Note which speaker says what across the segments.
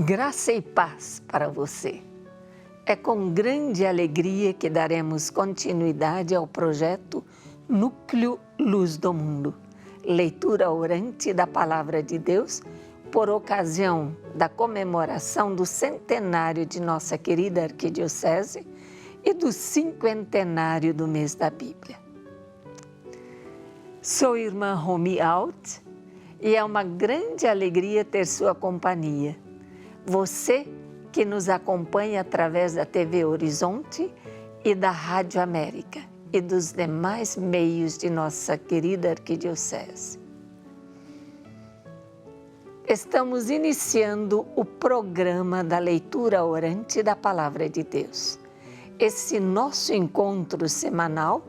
Speaker 1: Graça e paz para você. É com grande alegria que daremos continuidade ao projeto Núcleo Luz do Mundo, leitura orante da Palavra de Deus por ocasião da comemoração do centenário de nossa querida Arquidiocese e do cinquentenário do mês da Bíblia. Sou irmã Romy Alt e é uma grande alegria ter sua companhia. Você que nos acompanha através da TV Horizonte e da Rádio América e dos demais meios de nossa querida Arquidiocese. Estamos iniciando o programa da leitura orante da Palavra de Deus. Esse nosso encontro semanal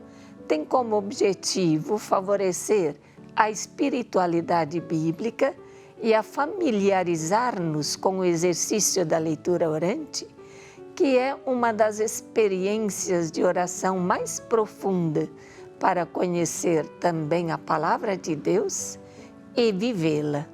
Speaker 1: tem como objetivo favorecer a espiritualidade bíblica e a familiarizar-nos com o exercício da leitura orante, que é uma das experiências de oração mais profunda para conhecer também a Palavra de Deus e vivê-la.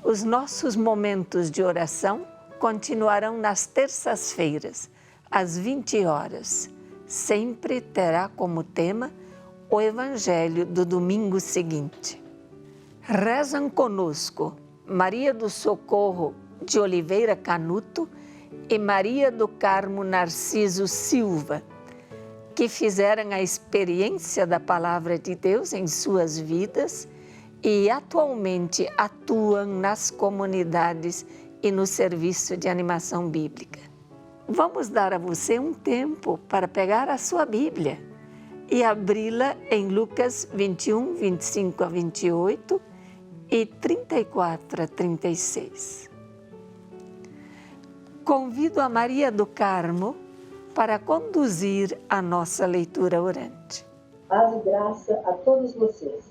Speaker 1: Os nossos momentos de oração continuarão nas terças-feiras, às 20 horas. Sempre terá como tema o Evangelho do domingo seguinte. Rezam conosco Maria do Socorro de Oliveira Canuto e Maria do Carmo Narciso Silva, que fizeram a experiência da Palavra de Deus em suas vidas e atualmente atuam nas comunidades e no serviço de animação bíblica. Vamos dar a você um tempo para pegar a sua Bíblia e abri-la em Lucas 21, 25 a 28 e 34 a 36. Convido a Maria do Carmo para conduzir a nossa leitura orante.
Speaker 2: Paz e graça a todos vocês.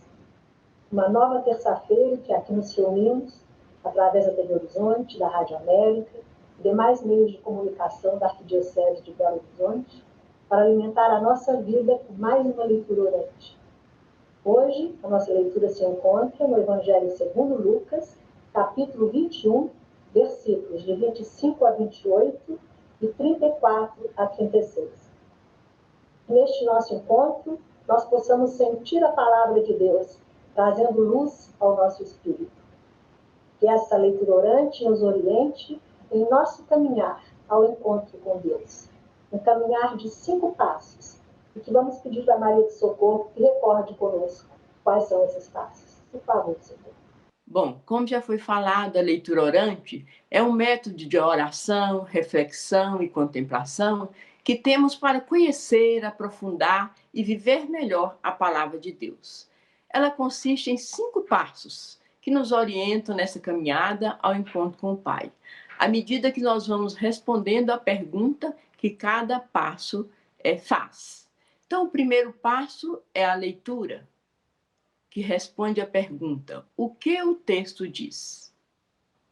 Speaker 2: Uma nova terça-feira que aqui nos reunimos através da TV Horizonte, da Rádio América e demais meios de comunicação da Arquidiocese de Belo Horizonte para alimentar a nossa vida com mais uma leitura orante. Hoje, a nossa leitura se encontra no Evangelho segundo Lucas, capítulo 21, versículos de 25 a 28 e 34 a 36. Neste nosso encontro, nós possamos sentir a palavra de Deus, trazendo luz ao nosso espírito. Que essa leitura orante nos oriente em nosso caminhar ao encontro com Deus. Um caminhar de 5 passos. E que vamos pedir para Maria do Socorro que recorde conosco quais são esses passos. Por favor, Socorro.
Speaker 3: Bom, como já foi falado, a leitura orante é um método de oração, reflexão e contemplação que temos para conhecer, aprofundar e viver melhor a palavra de Deus. Ela consiste em 5 passos que nos orientam nessa caminhada ao encontro com o Pai, à medida que nós vamos respondendo à pergunta que cada passo faz. Então, o primeiro passo é a leitura, que responde à pergunta: o que o texto diz?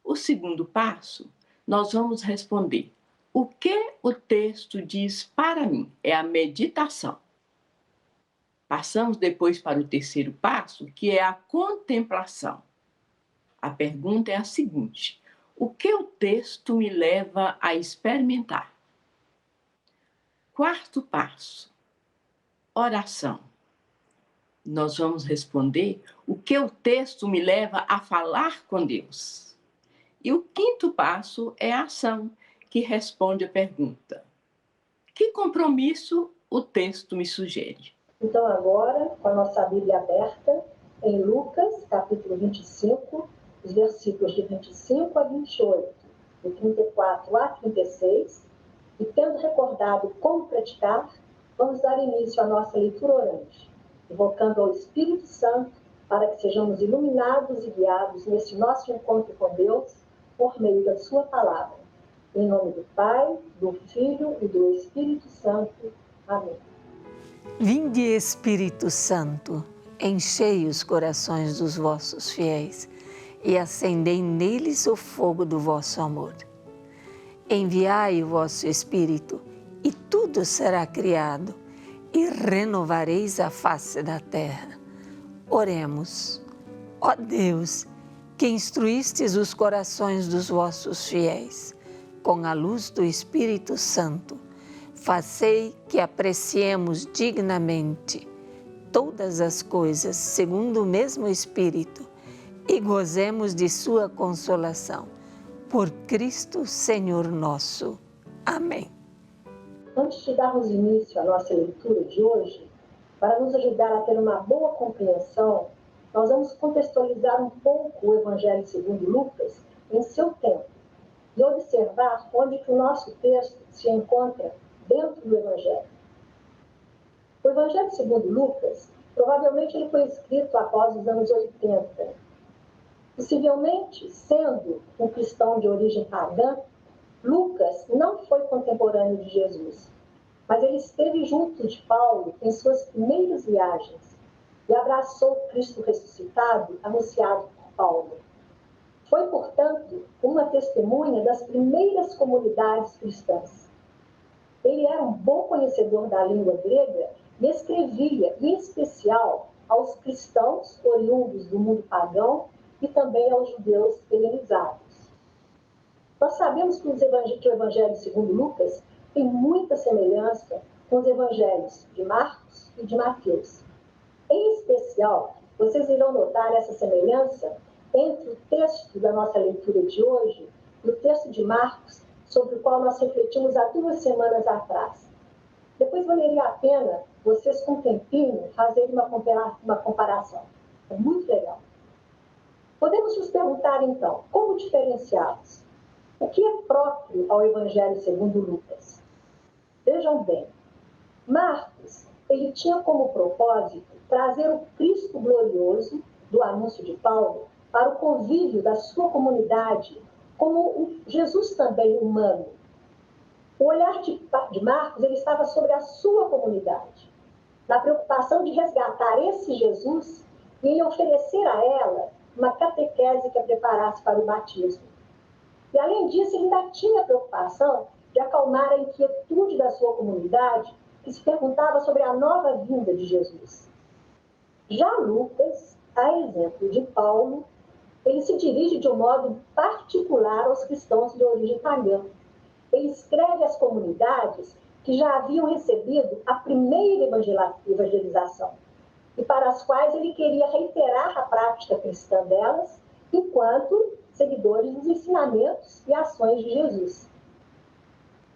Speaker 3: O segundo passo, nós vamos responder: o que o texto diz para mim? É a meditação. Passamos depois para o terceiro passo, que é a contemplação. A pergunta é a seguinte: o que o texto me leva a experimentar? Quarto passo, oração. Nós vamos responder o que o texto me leva a falar com Deus. E o quinto passo é a ação, que responde a pergunta: que compromisso o texto me sugere?
Speaker 2: Então agora, com a nossa Bíblia aberta, em Lucas, capítulo 25, os versículos de 25 a 28, de 34 a 36, e tendo recordado como praticar, vamos dar início à nossa leitura orante, invocando ao Espírito Santo para que sejamos iluminados e guiados nesse nosso encontro com Deus por meio da sua palavra. Em nome do Pai, do Filho e do Espírito Santo. Amém.
Speaker 1: Vinde, Espírito Santo, enchei os corações dos vossos fiéis e acendei neles o fogo do vosso amor. Enviai o vosso Espírito e tudo será criado e renovareis a face da terra. Oremos. Ó Deus, que instruístes os corações dos vossos fiéis, com a luz do Espírito Santo, fazei que apreciemos dignamente todas as coisas segundo o mesmo Espírito e gozemos de sua consolação. Por Cristo, Senhor nosso. Amém.
Speaker 2: Antes de darmos início à nossa leitura de hoje, para nos ajudar a ter uma boa compreensão, nós vamos contextualizar um pouco o Evangelho segundo Lucas em seu tempo e observar onde que o nosso texto se encontra dentro do Evangelho. O Evangelho segundo Lucas, provavelmente ele foi escrito após os anos 80. Possivelmente, sendo um cristão de origem pagã, Lucas não foi contemporâneo de Jesus, mas ele esteve junto de Paulo em suas primeiras viagens e abraçou Cristo ressuscitado, anunciado por Paulo. Foi, portanto, uma testemunha das primeiras comunidades cristãs. Ele era um bom conhecedor da língua grega e escrevia, em especial, aos cristãos oriundos do mundo pagão e também aos judeus helenizados. Nós sabemos que o Evangelho segundo Lucas tem muita semelhança com os Evangelhos de Marcos e de Mateus. Em especial, vocês irão notar essa semelhança entre o texto da nossa leitura de hoje e o texto de Marcos, sobre o qual nós refletimos há 2 semanas atrás. Depois valeria a pena vocês, com um tempinho, fazerem uma comparação. É muito legal. Podemos nos perguntar, então, como diferenciá-los? O que é próprio ao Evangelho segundo Lucas? Vejam bem, Marcos, ele tinha como propósito trazer o Cristo glorioso do anúncio de Paulo para o convívio da sua comunidade, como um Jesus também humano. O olhar de Marcos ele estava sobre a sua comunidade, na preocupação de resgatar esse Jesus e em oferecer a ela uma catequese que a preparasse para o batismo. E, além disso, ele ainda tinha a preocupação de acalmar a inquietude da sua comunidade, que se perguntava sobre a nova vinda de Jesus. Já Lucas, a exemplo de Paulo, ele se dirige de um modo particular aos cristãos de origem pagã. Ele escreve às comunidades que já haviam recebido a primeira evangelização e para as quais ele queria reiterar a prática cristã delas, enquanto seguidores dos ensinamentos e ações de Jesus.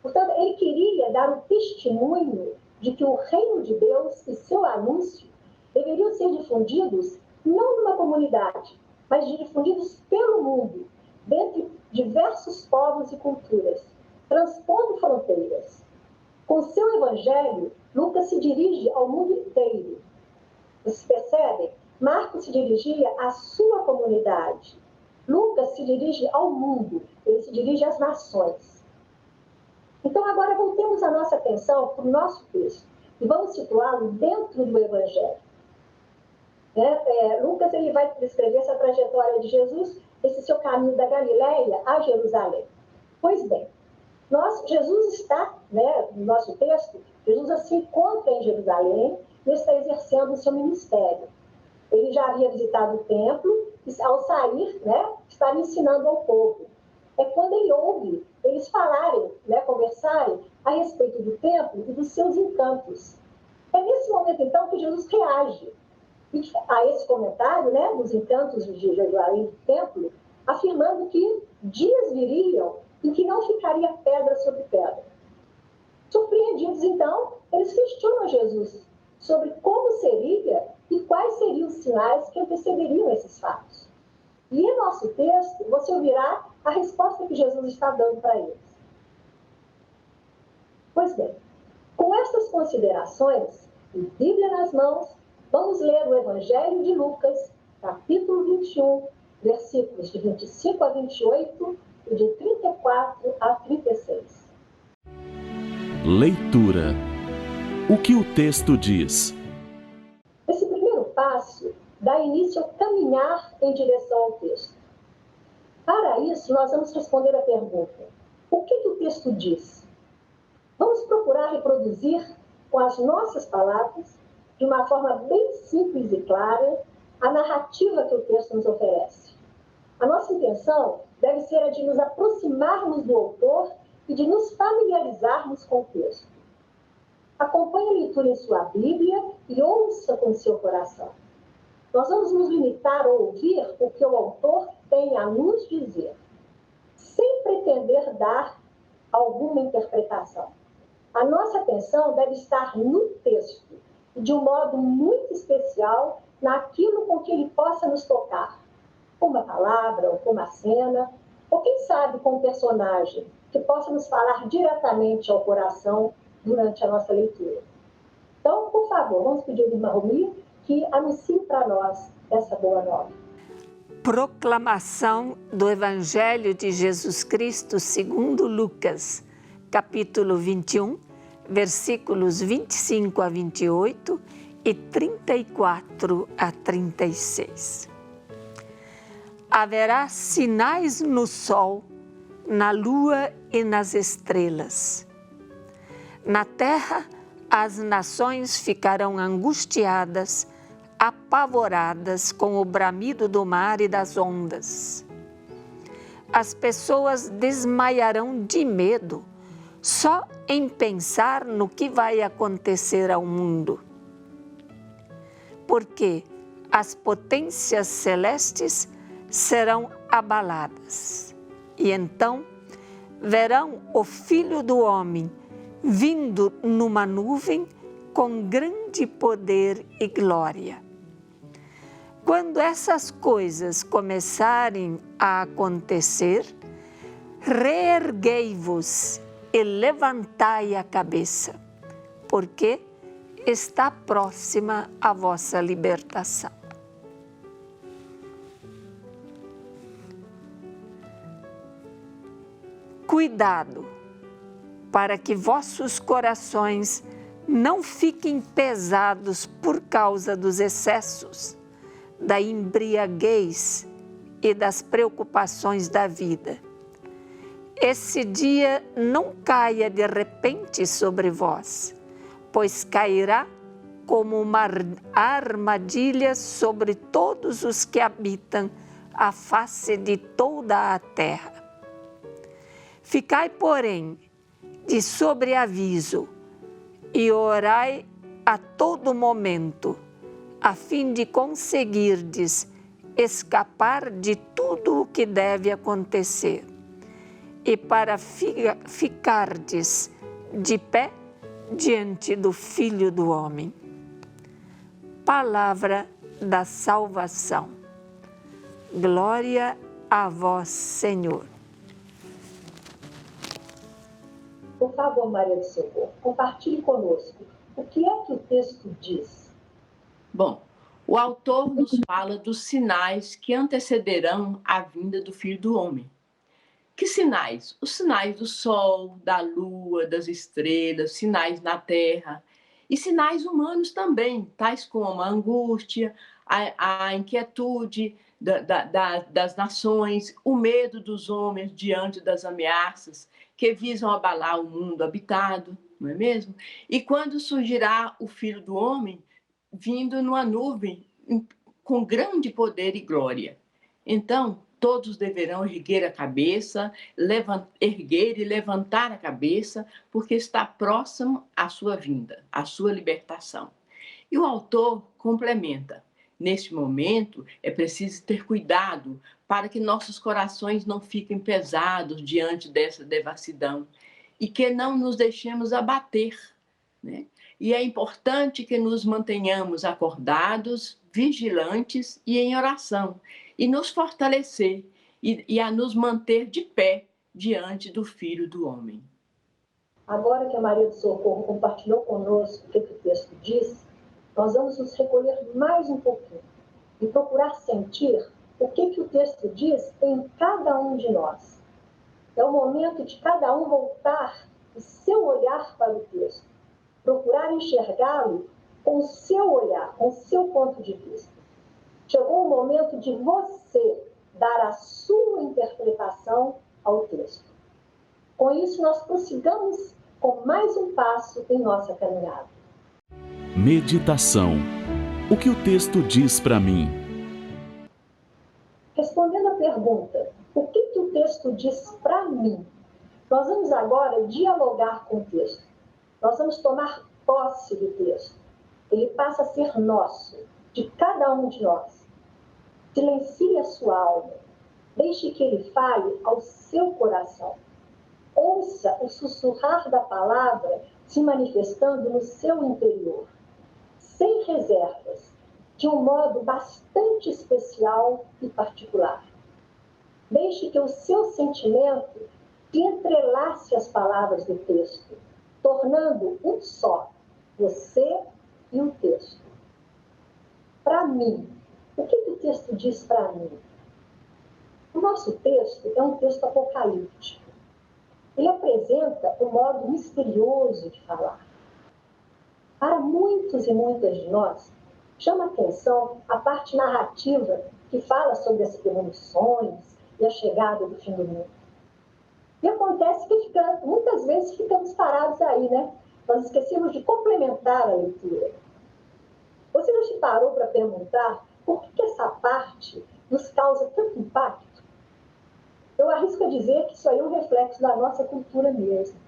Speaker 2: Portanto, ele queria dar o testemunho de que o reino de Deus e seu anúncio deveriam ser difundidos não numa comunidade, mas difundidos pelo mundo, dentre diversos povos e culturas, transpondo fronteiras. Com seu evangelho, Lucas se dirige ao mundo inteiro. Vocês percebem? Marcos se dirigia à sua comunidade. Lucas se dirige ao mundo, ele se dirige às nações. Então, agora voltemos a nossa atenção para o nosso texto e vamos situá-lo dentro do Evangelho. Lucas ele vai descrever essa trajetória de Jesus, esse seu caminho da Galileia a Jerusalém. Pois bem, Jesus está, no nosso texto, Jesus se encontra em Jerusalém e está exercendo o seu ministério. Ele já havia visitado o templo e, ao sair, estava ensinando ao povo. É quando ele ouve eles falarem, conversarem a respeito do templo e dos seus encantos. É nesse momento, então, que Jesus reage a esse comentário, dos encantos de Jerusalém do templo, afirmando que dias viriam em que não ficaria pedra sobre pedra. Surpreendidos, então, eles questionam Jesus sobre como seria e quais seriam os sinais que antecederiam esses fatos. E em nosso texto, você ouvirá a resposta que Jesus está dando para eles. Pois bem, com essas considerações e Bíblia nas mãos, vamos ler o Evangelho de Lucas, capítulo 21, versículos de 25 a 28 e de 34 a 36.
Speaker 4: Leitura. O que o texto diz?
Speaker 2: Esse primeiro passo dá início ao caminhar em direção ao texto. Para isso, nós vamos responder a pergunta: o que o texto diz? Vamos procurar reproduzir com as nossas palavras, de uma forma bem simples e clara, a narrativa que o texto nos oferece. A nossa intenção deve ser a de nos aproximarmos do autor e de nos familiarizarmos com o texto. Acompanhe a leitura em sua Bíblia e ouça com seu coração. Nós vamos nos limitar a ouvir o que o autor tem a nos dizer, sem pretender dar alguma interpretação. A nossa atenção deve estar no texto e, de um modo muito especial, naquilo com que ele possa nos tocar, com uma palavra ou com uma cena, ou quem sabe com um personagem que possa nos falar diretamente ao coração durante a nossa leitura. Então, por favor, vamos pedir à irmã Romi que anuncie para nós essa boa nova.
Speaker 1: Proclamação do Evangelho de Jesus Cristo segundo Lucas, capítulo 21, versículos 25 a 28 e 34 a 36. Haverá sinais no sol, na lua e nas estrelas. Na terra, as nações ficarão angustiadas, apavoradas com o bramido do mar e das ondas. As pessoas desmaiarão de medo só em pensar no que vai acontecer ao mundo. Porque as potências celestes serão abaladas. E então verão o Filho do Homem vindo numa nuvem com grande poder e glória. Quando essas coisas começarem a acontecer, reerguei-vos e levantai a cabeça, porque está próxima a vossa libertação. Cuidado, para que vossos corações não fiquem pesados por causa dos excessos, da embriaguez e das preocupações da vida. Esse dia não caia de repente sobre vós, pois cairá como uma armadilha sobre todos os que habitam a face de toda a terra. Ficai, porém, de sobreaviso e orai a todo momento, a fim de conseguirdes escapar de tudo o que deve acontecer e para ficardes de pé diante do Filho do Homem. Palavra da salvação. Glória a vós, Senhor.
Speaker 2: Por favor, Maria do Socorro, compartilhe conosco o que é que o texto diz.
Speaker 3: Bom, o autor nos fala dos sinais que antecederão a vinda do Filho do Homem. Que sinais? Os sinais do sol, da lua, das estrelas, sinais na terra e sinais humanos também, tais como a angústia, a inquietude das nações, o medo dos homens diante das ameaças que visam abalar o mundo habitado, não é mesmo? E quando surgirá o Filho do Homem vindo numa nuvem com grande poder e glória. Então, todos deverão erguer a cabeça, erguer e levantar a cabeça, porque está próximo à sua vinda, à sua libertação. E o autor complementa: neste momento é preciso ter cuidado para que nossos corações não fiquem pesados diante dessa devassidão e que não nos deixemos abater, né? E é importante que nos mantenhamos acordados, vigilantes e em oração, e nos fortalecer e a nos manter de pé diante do Filho do Homem.
Speaker 2: Agora que a Maria do Socorro compartilhou conosco o que o texto diz, nós vamos nos recolher mais um pouquinho e procurar sentir o que o texto diz em cada um de nós. É o momento de cada um voltar o seu olhar para o texto, procurar enxergá-lo com o seu olhar, com o seu ponto de vista. Chegou o momento de você dar a sua interpretação ao texto. Com isso, nós prossigamos com mais um passo em nossa caminhada.
Speaker 4: Meditação. O que o texto diz para mim?
Speaker 2: Respondendo à pergunta: o que o texto diz para mim? Nós vamos agora dialogar com o texto. Nós vamos tomar posse do texto. Ele passa a ser nosso, de cada um de nós. Silencie a sua alma. Deixe que ele fale ao seu coração. Ouça o sussurrar da palavra se manifestando no seu interior, sem reservas, de um modo bastante especial e particular. Deixe que o seu sentimento se entrelace às palavras do texto, tornando um só, você e o texto. Para mim, o que o texto diz para mim? O nosso texto é um texto apocalíptico. Ele apresenta um modo misterioso de falar. Para muitos e muitas de nós, chama a atenção a parte narrativa que fala sobre as premonições e a chegada do fim do mundo. E acontece que muitas vezes ficamos parados aí, né? Nós esquecemos de complementar a leitura. Você já se parou para perguntar por que essa parte nos causa tanto impacto? Eu arrisco a dizer que isso aí é um reflexo da nossa cultura mesmo.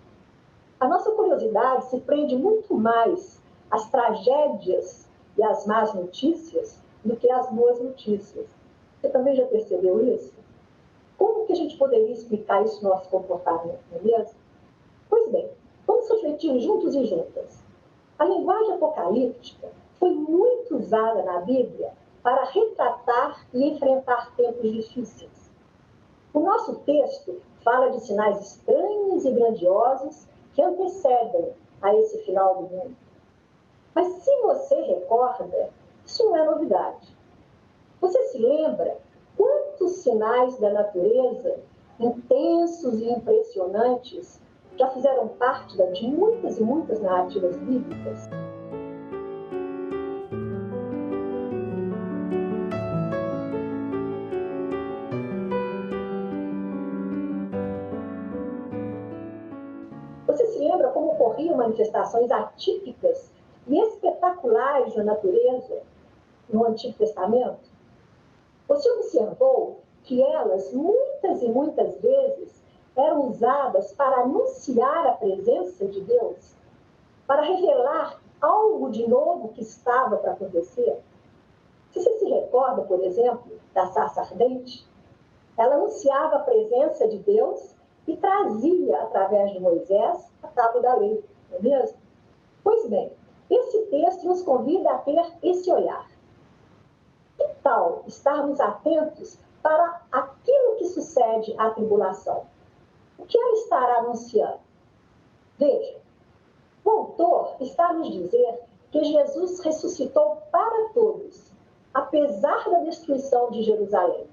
Speaker 2: A nossa curiosidade se prende muito mais às tragédias e às más notícias do que às boas notícias. Você também já percebeu isso? Como que a gente poderia explicar isso no nosso comportamento, não é mesmo? Pois bem, vamos refletir juntos e juntas. A linguagem apocalíptica foi muito usada na Bíblia para retratar e enfrentar tempos difíceis. O nosso texto fala de sinais estranhos e grandiosos que antecedem a esse final do mundo. Mas se você recorda, isso não é novidade. Você se lembra quantos sinais da natureza, intensos e impressionantes, já fizeram parte de muitas e muitas narrativas bíblicas? Você se lembra como ocorriam manifestações atípicas e espetaculares na natureza no Antigo Testamento? Você observou que elas, muitas e muitas vezes, eram usadas para anunciar a presença de Deus, para revelar algo de novo que estava para acontecer? Se você se recorda, por exemplo, da sarça ardente, ela anunciava a presença de Deus e trazia, através de Moisés, a tábua da lei, não é mesmo? Pois bem, esse texto nos convida a ter esse olhar. Que tal estarmos atentos para aquilo que sucede à tribulação? O que ela estará anunciando? Veja, o autor está a nos dizer que Jesus ressuscitou para todos, apesar da destruição de Jerusalém.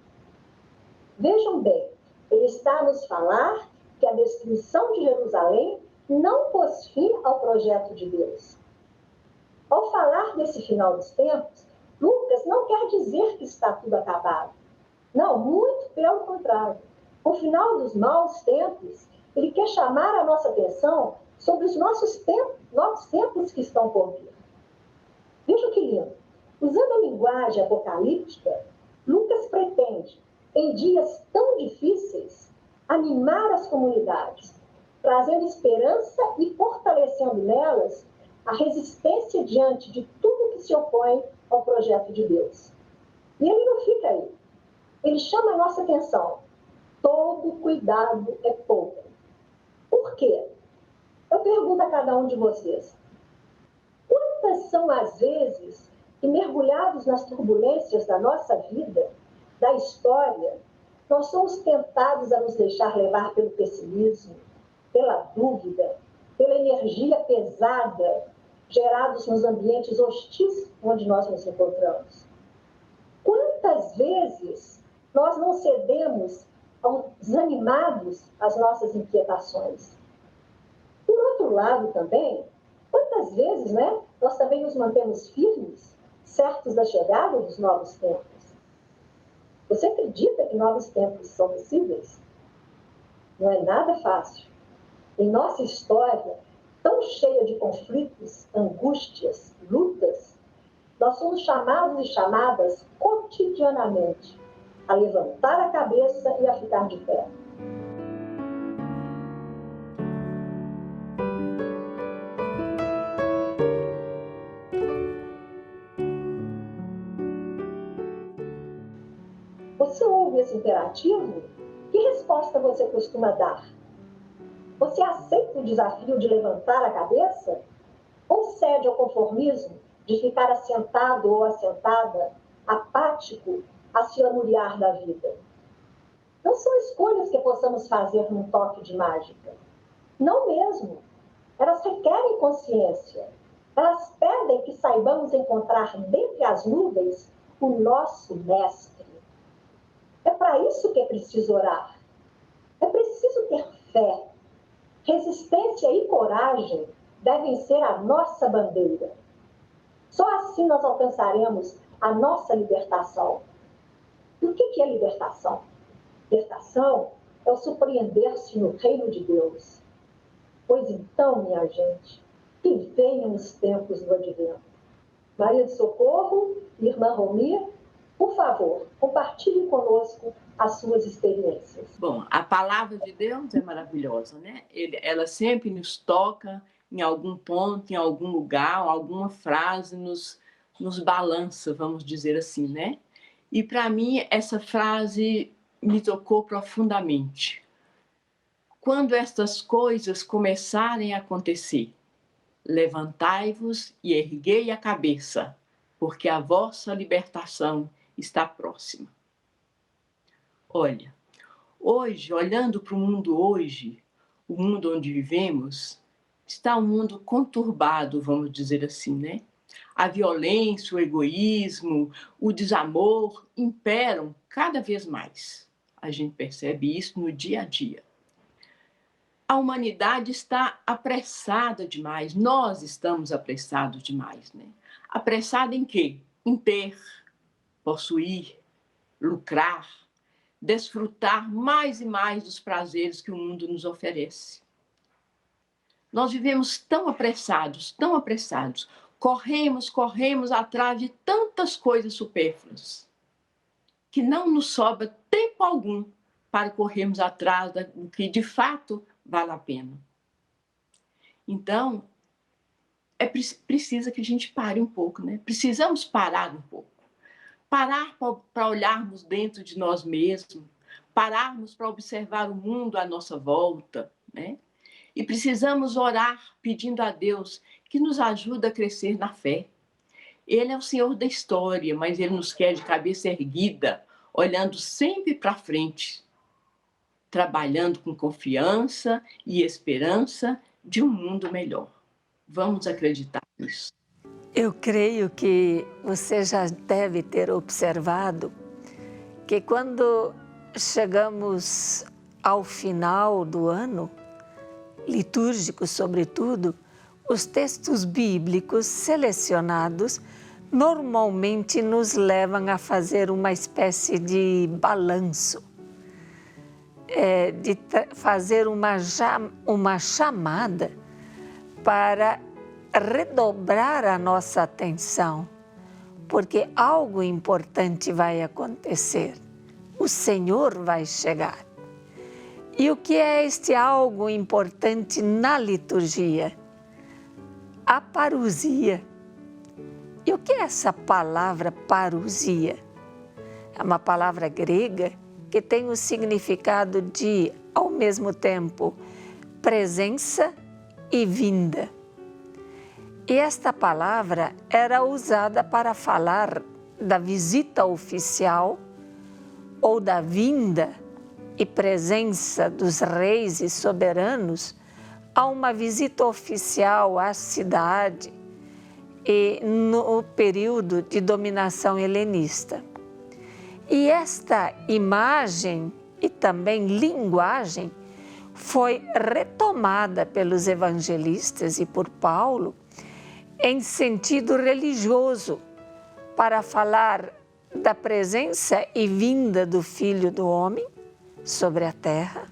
Speaker 2: Vejam bem, ele está a nos falar que a destruição de Jerusalém não pôs fim ao projeto de Deus. Ao falar desse final dos tempos, Lucas não quer dizer que está tudo acabado. Não, muito pelo contrário. No final dos maus tempos, ele quer chamar a nossa atenção sobre os novos tempos que estão por vir. Veja que lindo. Usando a linguagem apocalíptica, Lucas pretende, em dias tão difíceis, animar as comunidades, trazendo esperança e fortalecendo nelas a resistência diante de tudo que se opõe ao projeto de Deus. E ele não fica aí. Ele chama a nossa atenção. Todo cuidado é pouco. Por quê? Eu pergunto a cada um de vocês. Quantas são as vezes que, mergulhados nas turbulências da nossa vida, da história, nós somos tentados a nos deixar levar pelo pessimismo, pela dúvida, pela energia pesada gerados nos ambientes hostis onde nós nos encontramos? Quantas vezes nós não cedemos desanimados às nossas inquietações? Por outro lado também, quantas vezes, nós também nos mantemos firmes, certos da chegada dos novos tempos? Você acredita que novos tempos são possíveis? Não é nada fácil. Em nossa história, tão cheia de conflitos, angústias, lutas, nós somos chamados e chamadas cotidianamente a levantar a cabeça e a ficar de pé. Você ouve esse imperativo? Que resposta você costuma dar? Você aceita o desafio de levantar a cabeça? Ou cede ao conformismo de ficar assentado ou assentada, apático, a se lamuriar da vida? Não são escolhas que possamos fazer num toque de mágica. Não mesmo. Elas requerem consciência. Elas pedem que saibamos encontrar dentre as nuvens o nosso mestre. É para isso que é preciso orar. É preciso ter fé. Resistência e coragem devem ser a nossa bandeira. Só assim nós alcançaremos a nossa libertação. E o que é libertação? Libertação é o surpreender-se no reino de Deus. Pois então, minha gente, que venham os tempos do advento. Maria de Socorro, irmã Romir, por favor, compartilhe conosco as suas experiências.
Speaker 3: Bom, a palavra de Deus é maravilhosa, né? Ela sempre nos toca em algum ponto, em algum lugar, alguma frase nos balança, vamos dizer assim, né? E para mim essa frase me tocou profundamente. Quando estas coisas começarem a acontecer, levantai-vos e erguei a cabeça, porque a vossa libertação está próxima. Olha, hoje, olhando para o mundo hoje, o mundo onde vivemos, está um mundo conturbado, vamos dizer assim, né? A violência, o egoísmo, o desamor imperam cada vez mais. A gente percebe isso no dia a dia. A humanidade está apressada demais, nós estamos apressados demais, né? Apressada em quê? Em ter, possuir, lucrar, desfrutar mais e mais dos prazeres que o mundo nos oferece. Nós vivemos tão apressados, corremos atrás de tantas coisas supérfluas, que não nos sobra tempo algum para corrermos atrás do que de fato vale a pena. Então, precisa que a gente pare um pouco, né? Precisamos parar um pouco. Parar para olharmos dentro de nós mesmos, pararmos para observar o mundo à nossa volta, né? E precisamos orar pedindo a Deus que nos ajude a crescer na fé. Ele é o Senhor da história, mas Ele nos quer de cabeça erguida, olhando sempre para frente, trabalhando com confiança e esperança de um mundo melhor. Vamos acreditar nisso.
Speaker 1: Eu creio que você já deve ter observado que quando chegamos ao final do ano, litúrgico sobretudo, os textos bíblicos selecionados normalmente nos levam a fazer uma espécie de balanço, de fazer uma chamada para redobrar a nossa atenção, porque algo importante vai acontecer. O Senhor vai chegar. E o que é este algo importante na liturgia? A parousia. E o que é essa palavra parousia? É uma palavra grega que tem o significado de, ao mesmo tempo, presença e vinda. E esta palavra era usada para falar da visita oficial ou da vinda e presença dos reis e soberanos a uma visita oficial à cidade e no período de dominação helenista. E esta imagem e também linguagem foi retomada pelos evangelistas e por Paulo em sentido religioso, para falar da presença e vinda do Filho do Homem sobre a terra.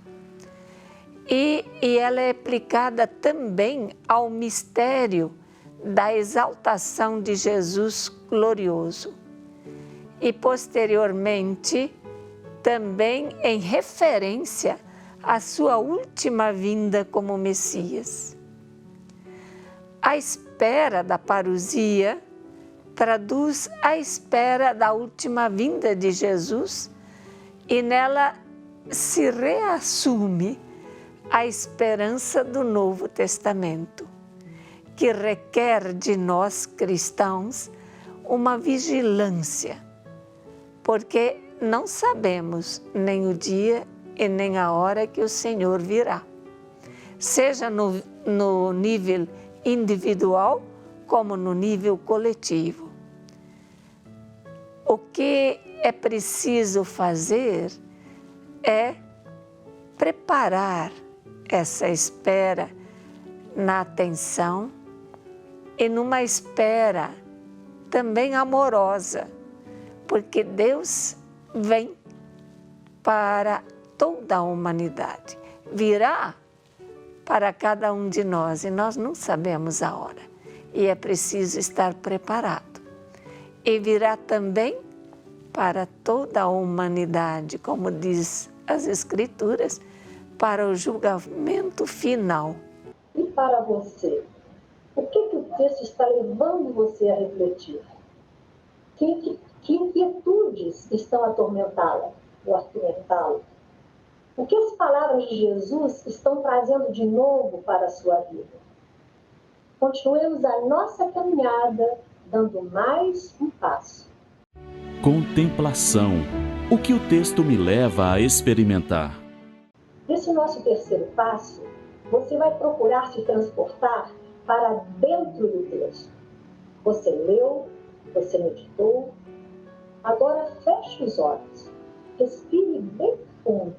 Speaker 1: E ela é aplicada também ao mistério da exaltação de Jesus glorioso. E posteriormente também em referência à sua última vinda como Messias. A espera da parousia traduz a espera da última vinda de Jesus e nela se reassume a esperança do Novo Testamento, que requer de nós cristãos uma vigilância, porque não sabemos nem o dia e nem a hora que o Senhor virá, seja no nível individual como no nível coletivo. O que é preciso fazer é preparar essa espera na atenção e numa espera também amorosa, porque Deus vem para toda a humanidade, virá para cada um de nós e nós não sabemos a hora e é preciso estar preparado. E virá também para toda a humanidade, como diz as Escrituras, para o julgamento final.
Speaker 2: E para você, o que o texto está levando você a refletir? Que inquietudes estão atormentá-la ou atormentá-lo? O que as palavras de Jesus estão trazendo de novo para a sua vida? Continuemos a nossa caminhada, dando mais um passo.
Speaker 4: Contemplação. O que o texto me leva a experimentar?
Speaker 2: Nesse nosso terceiro passo, você vai procurar se transportar para dentro do texto. Você leu, você meditou. Agora feche os olhos, respire bem fundo.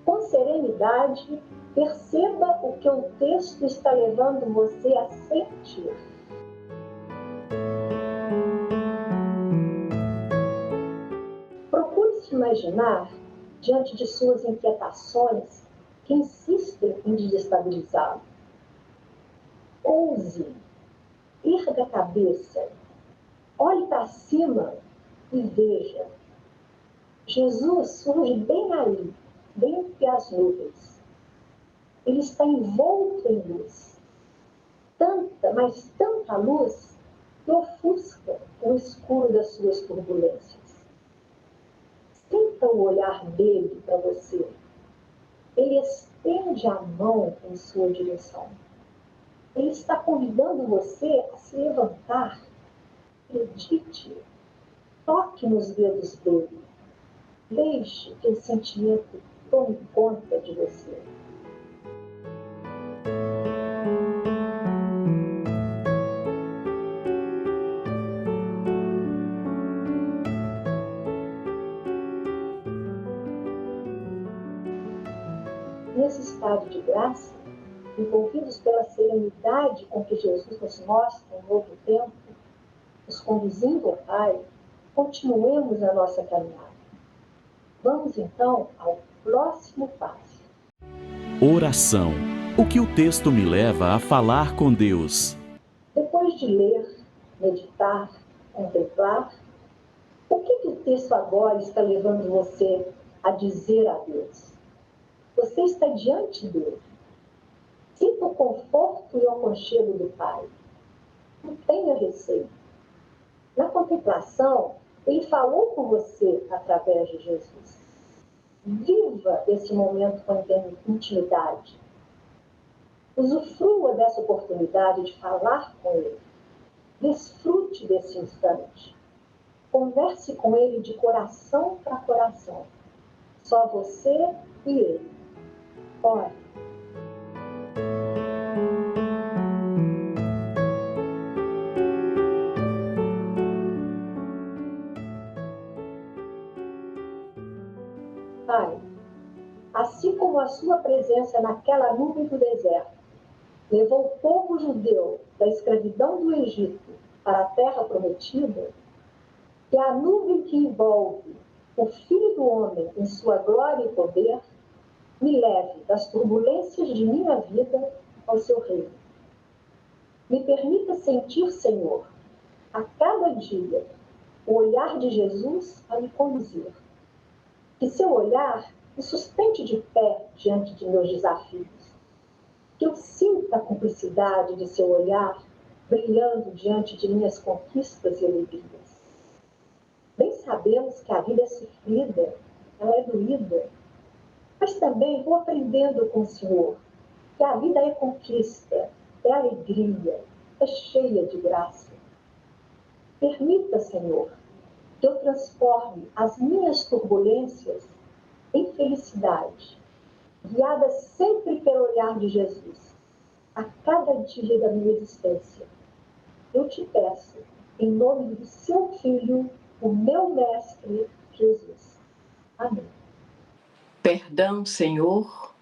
Speaker 2: Com serenidade, perceba o que o texto está levando você a sentir. Procure se imaginar diante de suas inquietações que insistem em desestabilizá-lo. Ouse, erga a cabeça, olhe para cima e veja. Jesus surge bem ali, dentre as nuvens. Ele está envolto em luz. Tanta, mas tanta luz que ofusca o escuro das suas turbulências. Sinta o olhar dele para você. Ele estende a mão em sua direção. Ele está convidando você a se levantar. Acredite, toque nos dedos dele. Deixe que o sentimento tome conta de você. Nesse estado de graça, envolvidos pela serenidade com que Jesus nos mostra um novo tempo, nos conduzindo ao Pai, continuemos a nossa caminhada. Vamos então ao próximo passo.
Speaker 4: Oração. O que o texto me leva a falar com Deus?
Speaker 2: Depois de ler, meditar, contemplar, o que o texto agora está levando você a dizer a Deus? Você está diante dele. Sinta o conforto e o aconchego do Pai. Não tenha receio. Na contemplação, ele falou com você através de Jesus. Viva esse momento com intimidade. Usufrua dessa oportunidade de falar com ele. Desfrute desse instante. Converse com ele de coração para coração. Só você e ele. Ore. Pai, assim como a sua presença naquela nuvem do deserto levou o povo judeu da escravidão do Egito para a terra prometida, que a nuvem que envolve o Filho do Homem em sua glória e poder me leve das turbulências de minha vida ao seu reino. Me permita sentir, Senhor, a cada dia, o olhar de Jesus a me conduzir. Que seu olhar me sustente de pé diante de meus desafios. Que eu sinta a cumplicidade de seu olhar brilhando diante de minhas conquistas e alegrias. Bem sabemos que a vida é sofrida, ela é doída, mas também vou aprendendo com o Senhor que a vida é conquista, é alegria, é cheia de graça. Permita, Senhor, que eu transforme as minhas turbulências em felicidade, guiada sempre pelo olhar de Jesus, a cada dia da minha existência. Eu te peço, em nome do seu Filho, o meu Mestre, Jesus. Amém.
Speaker 3: Perdão, Senhor,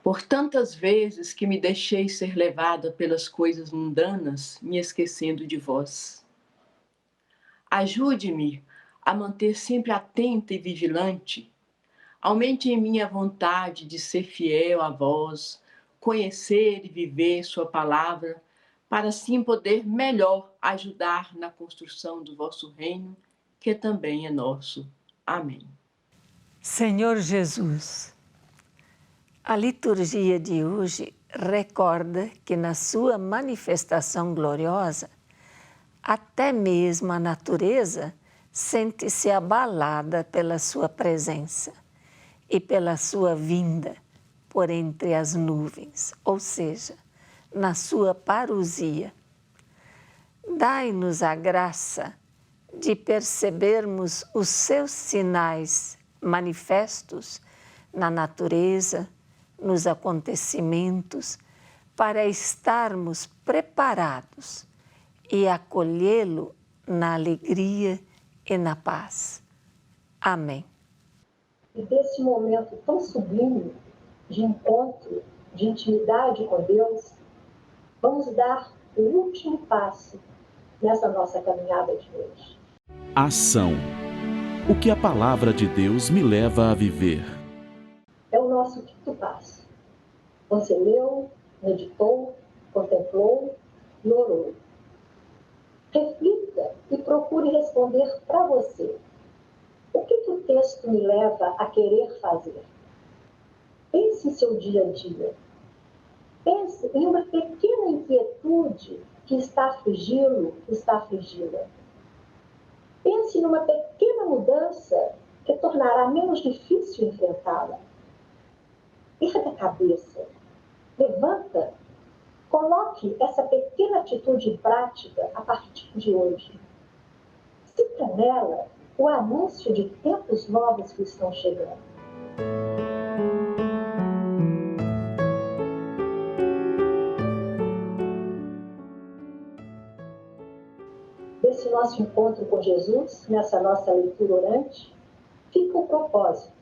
Speaker 3: por tantas vezes que me deixei ser levada pelas coisas mundanas, me esquecendo de vós. Ajude-me a manter sempre atenta e vigilante. Aumente em mim a vontade de ser fiel a vós, conhecer e viver sua palavra, para assim poder melhor ajudar na construção do vosso reino, que também é nosso. Amém.
Speaker 1: Senhor Jesus, a liturgia de hoje recorda que na sua manifestação gloriosa, até mesmo a natureza sente-se abalada pela sua presença e pela sua vinda por entre as nuvens, ou seja, na sua parousia. Dai-nos a graça de percebermos os seus sinais manifestos na natureza, nos acontecimentos, para estarmos preparados e acolhê-lo na alegria e na paz. Amém.
Speaker 2: E desse momento tão sublime de encontro, de intimidade com Deus, vamos dar o último passo nessa nossa caminhada de hoje.
Speaker 4: Ação. O que a palavra de Deus me leva a viver?
Speaker 2: É o nosso quinto passo. Você leu, meditou, contemplou e orou. Reflita e procure responder para você. O que o texto me leva a querer fazer? Pense em seu dia a dia. Pense em uma pequena inquietude que está afligindo, que está afligi-la. Pense numa pequena mudança que tornará menos difícil enfrentá-la. Erga a cabeça, levanta, coloque essa pequena atitude em prática a partir de hoje. Sinta nela o anúncio de tempos novos que estão chegando. Desse nosso encontro com Jesus, nessa nossa leitura orante, fica o propósito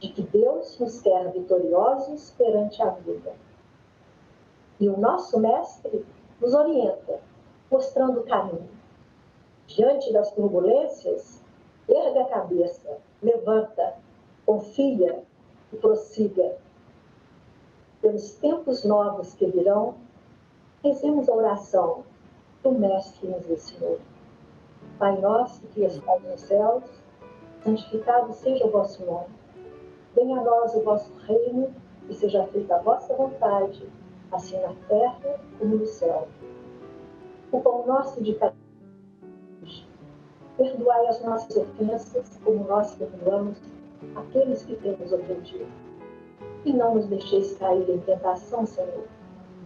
Speaker 2: de que Deus nos quer vitoriosos perante a vida. E o nosso Mestre nos orienta, mostrando o caminho. Diante das turbulências, erga a cabeça, levanta, confia e prossiga. Pelos tempos novos que virão, rezemos a oração que o Mestre nos ensinou. Pai nosso que estás nos céus, santificado seja o vosso nome. Venha a nós o vosso reino e seja feita a vossa vontade, assim na terra como no céu. O pão nosso de cada dia, perdoai as nossas ofensas, como nós perdoamos aqueles que temos ofendido. E não nos deixeis cair em tentação, Senhor.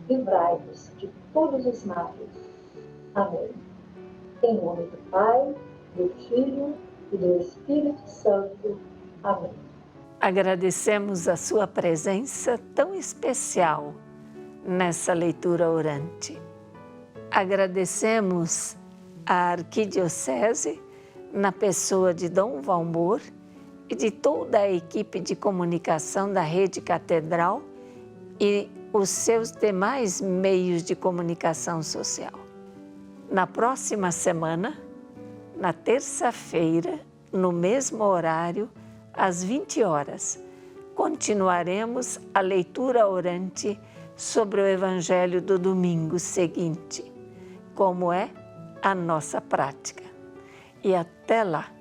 Speaker 2: Livrai-nos de todos os males. Amém. Em nome do Pai, do Filho e do Espírito Santo. Amém.
Speaker 1: Agradecemos a sua presença tão especial nessa leitura orante. Agradecemos a Arquidiocese, na pessoa de Dom Valmor e de toda a equipe de comunicação da Rede Catedral e os seus demais meios de comunicação social. Na próxima semana, na terça-feira, no mesmo horário, às 20 horas, continuaremos a leitura orante sobre o Evangelho do domingo seguinte, como é a nossa prática. E até lá!